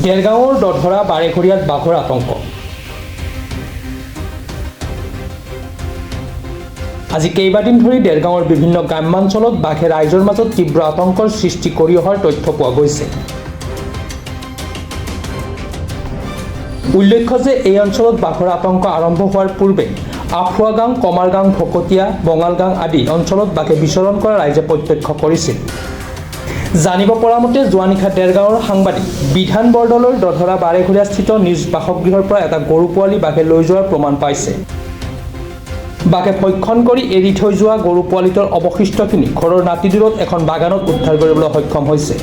দেৰগাঁৱৰ দধৰা বাৰেঘৰীয়াত বাঘৰ আতংক। আজি কেইবাদিন ধৰি দেৰগাঁৱৰ বিভিন্ন গ্ৰাম্যাঞ্চলত বাঘে ৰাইজৰ মাজত তীব্ৰ আতংকৰ সৃষ্টি কৰি অহাৰ তথ্য পোৱা গৈছে। উল্লেখ্য যে এই অঞ্চলত বাঘৰ আতংক আৰম্ভ হোৱাৰ পূৰ্বে আফুৱাগাং, কমাৰগাং, ভকতীয়া, বঙালগাং আদি অঞ্চলত বাঘে বিচৰণ কৰা ৰাইজে প্ৰত্যক্ষ কৰিছিল। জানিব পৰা মতে যোৱা নিশা দেৰগাঁৱৰ সাংবাদিক বিধান বৰদলৈৰ দধৰা বাৰেঘৰীয়াস্থিত নিজ বাসগৃহৰ পৰা এটা গৰু পোৱালি বাঘে লৈ যোৱাৰ প্ৰমাণ পাইছে। বাঘে ভক্ষণ কৰি এৰি থৈ যোৱা গৰু পোৱালিটোৰ অৱশিষ্টখিনি ঘৰৰ নাতিদূৰত এখন বাগানত উদ্ধাৰ কৰিবলৈ সক্ষম হৈছে।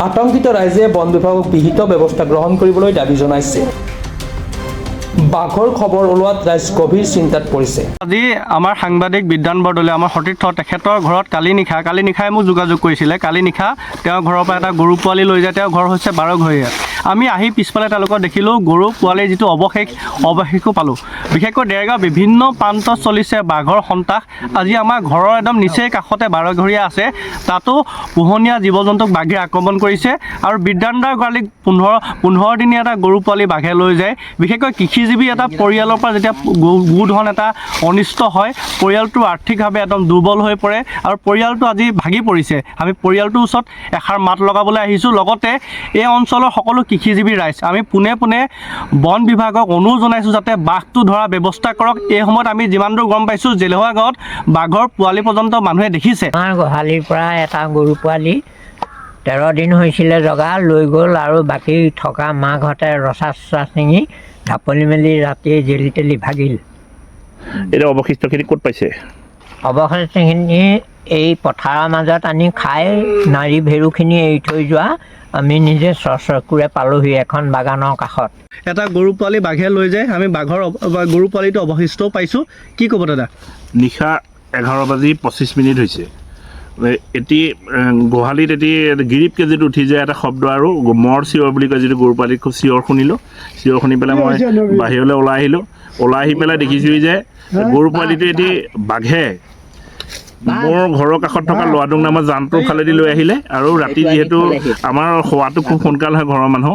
আতংকিত ৰাইজে বন বিভাগক বিহিত ব্যৱস্থা গ্ৰহণ কৰিবলৈ দাবী জনাইছে। বাঘৰ খবৰ ওলোৱাত ৰাইজ গভীৰ চিন্তাত পৰিছে। আজি আমাৰ সাংবাদিক বিধান বৰদলৈ আমাৰ সতীৰ্থ তেখেতৰ ঘৰত কালি নিশাই মোক যোগাযোগ কৰিছিলে। কালি নিশা তেওঁৰ ঘৰৰ পৰা এটা গৰু পোৱালি লৈ যায়। তেওঁৰ ঘৰ হৈছে বাৰঘৰীয়া। আমি আহি পিছফালে তেওঁলোকক দেখিলোঁ গৰু পোৱালিৰ যিটো অৱশেষো পালোঁ। বিশেষকৈ দেৰগাঁও বিভিন্ন প্ৰান্তত চলিছে বাঘৰ সন্ত্ৰাস। আজি আমাৰ ঘৰৰ একদম নিচেই কাষতে বাৰঘৰীয়া আছে, তাতো পোহনীয়া জীৱ জন্তুক বাঘে আক্ৰমণ কৰিছে আৰু বিদ্যানদাৰ গৰাকীক 15 দিনীয়া এটা গৰু পোৱালি বাঘে লৈ যায়। বিশেষকৈ কৃষিজীৱী এটা পৰিয়ালৰ পৰা যেতিয়া গোধন এটা অনিষ্ট হয়, পৰিয়ালটো আৰ্থিকভাৱে একদম দুৰ্বল হৈ পৰে আৰু পৰিয়ালটো আজি ভাগি পৰিছে। আমি পৰিয়ালটোৰ ওচৰত এষাৰ মাত লগাবলৈ আহিছোঁ। লগতে এই অঞ্চলৰ সকলো কৃষিজীৱী ৰাইজ আমি পোনে বন বিভাগক অনুৰোধ জনাইছোঁ যাতে বাঘটো ধৰাৰ ব্যৱস্থা কৰক। এই সময়ত আমি যিমান দূৰ গম পাইছোঁ জেলেহোৱা গাঁৱত বাঘৰ পোৱালি পৰ্যন্ত মানুহে দেখিছে। আমাৰ গোহালিৰ পৰা এটা গৰু পোৱালি 13 দিন হৈছিলে জগা লৈ গ'ল আৰু বাকী থকা মাকহঁতে ৰচা ছিঙি ঢাপলি মেলি ৰাতি জেলি তেলি ভাগিল। এতিয়া অৱশিষ্টখিনি ক'ত পাইছে? অৱশিষ্টখিনি এই পথাৰৰ মাজত আনি খাই নাৰী ভেৰুখিনি এৰি থৈ যোৱা আমি নিজে চকুৰে পালোহি এখন বাগানৰ কাষত। এটা গৰু পোৱালি বাঘে লৈ যায়। আমি গৰু পোৱালিটো অৱশিষ্টও পাইছোঁ। কি ক'ব দাদা? নিশা 11:25 হৈছে। এটি গোহালিত গিৰিপকৈ যিটো উঠি যায় এটা শব্দ আৰু মৰ চিঞৰ বুলি কয়, যিটো গৰু পোৱালিত খুব চিঞৰ শুনিলোঁ। চিঞৰ শুনি পেলাই মই বাহিৰলৈ ওলাই আহিলোঁ। ওলাই আহি পেলাই দেখিছোঁ যে গৰু পোৱালিটো এটি বাঘে মোৰ ঘৰৰ কাষত থকা লোৱাডুং নামৰ জানটোৰ ফালেদি লৈ আহিলে আৰু ৰাতি যিহেতু আমাৰ শোৱাটো খুব সোনকাল হয় ঘৰৰ মানুহ,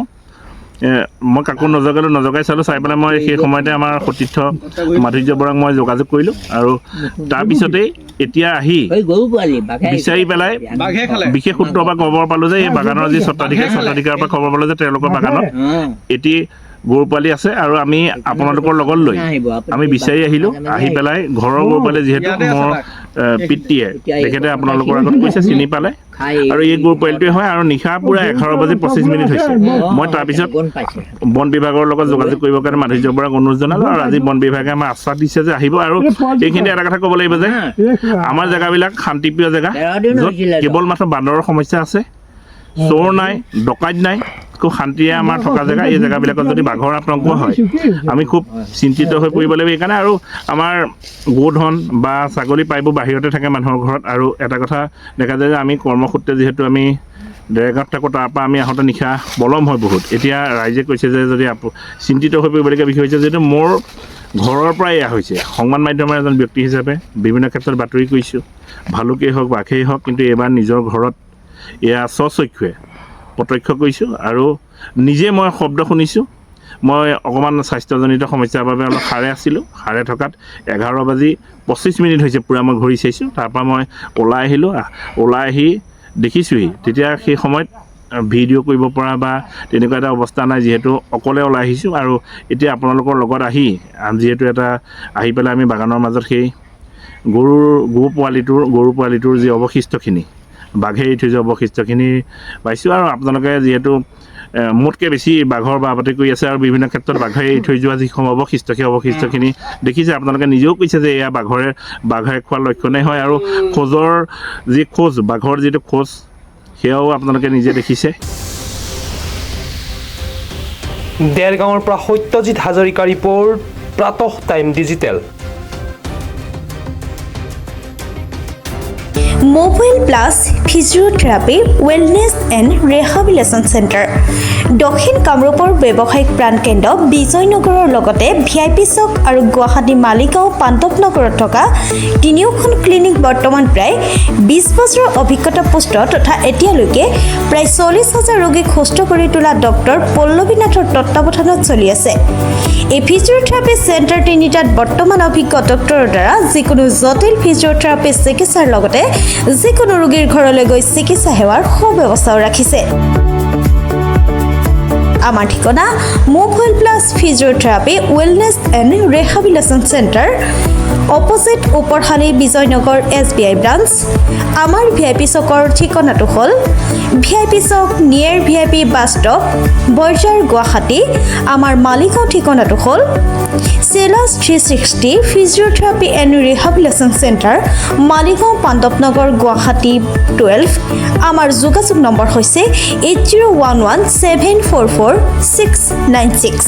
মই কাকো নজগাই চালোঁ। চাই পেলাই মই সেই সময়তে আমাৰ সতীৰ্থ মাধুৰ্য বৰাক মই যোগাযোগ কৰিলোঁ আৰু তাৰপিছতেই এতিয়া আহি বিচাৰি পেলাই বিশেষ সূত্ৰৰ পৰা খবৰ পালোঁ যে এই বাগানৰ যি স্বত্বাধিকাৰৰ পৰা খবৰ পালোঁ যে তেওঁলোকৰ বাগানত এটি গৰু পোৱালি আছে আৰু আমি আপোনালোকৰ লগত লৈ আমি বিচাৰি আহিলোঁ। আহি পেলাই ঘৰৰ গৰু পোৱালি যিহেতু মোৰ পিতৃয়ে তেখেতে আপোনালোকৰ আগত কৈছে চিনি পালে আৰু এই গৰু পোৱালিটোৱে হয় আৰু নিশা পূৰা 11:25 হৈছে। মই তাৰপিছত বন বিভাগৰ লগত যোগাযোগ কৰিবৰ কাৰণে মাধুৰ্য বৰাক অনুৰোধ জনালোঁ আৰু আজি বন বিভাগে আমাৰ আশ্বাস দিছে যে আহিব। আৰু এইখিনিতে এটা কথা ক'ব লাগিব যে আমাৰ জেগাবিলাক শান্তিপ্ৰিয় জেগা, য'ত কেৱল মাত্ৰ বান্দৰৰ সমস্যা আছে, চোৰ নাই, ডকাইত নাই, খুব শান্তিৰে আমাৰ থকা জেগা। এই জেগাবিলাকত যদি বাঘৰ আতংক হয় আমি খুব চিন্তিত হৈ পৰিব লাগিব। সেইকাৰণে আৰু আমাৰ গোধন বা ছাগলী প্ৰায়বোৰ বাহিৰতে থাকে মানুহৰ ঘৰত। আৰু এটা কথা দেখা যায় যে আমি কৰ্মসূত্ৰে যিহেতু আমি দেৰগাঁৱত থাকোঁ, তাৰপৰা আমি আহোঁতে নিশা পলম হয় বহুত। এতিয়া ৰাইজে কৈছে যে যদি চিন্তিত হৈ পৰিবলগীয়া বিষয় হৈছে যিহেতু মোৰ ঘৰৰ পৰাই এয়া হৈছে। সংবাদ মাধ্যমৰ এজন ব্যক্তি হিচাপে বিভিন্ন ক্ষেত্ৰত বাতৰি কৰিছোঁ, ভালুকেই হওক বাঘেই হওক, কিন্তু এইবাৰ নিজৰ ঘৰত এয়া স্বচক্ষুৱে প্ৰত্যক্ষ কৰিছোঁ আৰু নিজে মই শব্দ শুনিছোঁ। মই অকণমান স্বাস্থ্যজনিত সমস্যাৰ বাবে অলপ সাৰে আছিলোঁ। সাৰে থকাত 11:25 হৈছে পূৰা মই ঘূৰি চাইছোঁ। তাৰপৰা মই ওলাই আহিলোঁ। ওলাই আহি দেখিছোঁহি তেতিয়া সেই সময়ত ভিডিঅ' কৰিব পৰা বা তেনেকুৱা এটা অৱস্থা নাই, যিহেতু অকলে ওলাই আহিছোঁ। আৰু এতিয়া আপোনালোকৰ লগত আহি যিহেতু আহি পেলাই আমি বাগানৰ মাজত সেই গৰু পোৱালিটোৰ যি অৱশিষ্টখিনি বাঘে এৰি থৈ যোৱা অৱশিষ্টখিনি পাইছোঁ। আৰু আপোনালোকে যিহেতু মোতকৈ বেছি বাঘৰ বাবতি কৰি আছে আৰু বিভিন্ন ক্ষেত্ৰত বাঘে এৰি থৈ যোৱা যিসমূহ অৱশিষ্ট সেই অৱশিষ্টখিনি দেখিছে। আপোনালোকে নিজেও কৈছে যে এয়া বাঘে খোৱাৰ লক্ষণেই হয় আৰু বাঘৰ যিটো খোজ সেয়াও আপোনালোকে নিজে দেখিছে। দেৰগাঁৱৰ পৰা Satyajit Hazarika report, Pratah time digital. Mobile plus physiotherapy wellness and rehabilitation centre দক্ষিণ কামৰূপৰ ব্যৱসায়িক প্ৰাণকেন্দ্ৰ বিজয়নগৰৰ লগতে VIP চক আৰু গুৱাহাটী মালিগাঁও পাণ্ডৱনগৰত থকা তিনিওখন ক্লিনিক বৰ্তমান প্ৰায় 20 বছৰৰ অভিজ্ঞতা পুষ্ট তথা এতিয়ালৈকে প্ৰায় 40,000 ৰোগীক সুস্থ কৰি তোলা ডক্টৰ পল্লৱীনাথৰ তত্ত্বাৱধানত চলি আছে। এই ফিজিঅ'থেৰাপি চেণ্টাৰ তিনিটাত বৰ্তমান অভিজ্ঞ ডক্টৰৰ দ্বাৰা যিকোনো জটিল ফিজিঅ'থেৰাপি চিকিৎসাৰ লগতে যিকোনো ৰোগীৰ ঘৰলৈ গৈ চিকিৎসা সেৱাৰ সুব্যৱস্থাও ৰাখিছে। আমাৰ ঠিকনা mobile plus physiotherapy wellness and rehabilitation centre opposite Oparshali Bijoynagar SBI branch. আমাৰ VIP চকৰ ঠিকনাটো হ'ল VIP chowk near VIP bus stop Borjhar Guwahati. আমাৰ মালিগাঁও ঠিকনাটো হ'ল চেলাছ 360 physiotherapy and rehabilitation centre Maligaon Pandavnagar Guwahati 12। আমাৰ যোগাযোগ নম্বৰ হৈছে 8011744696।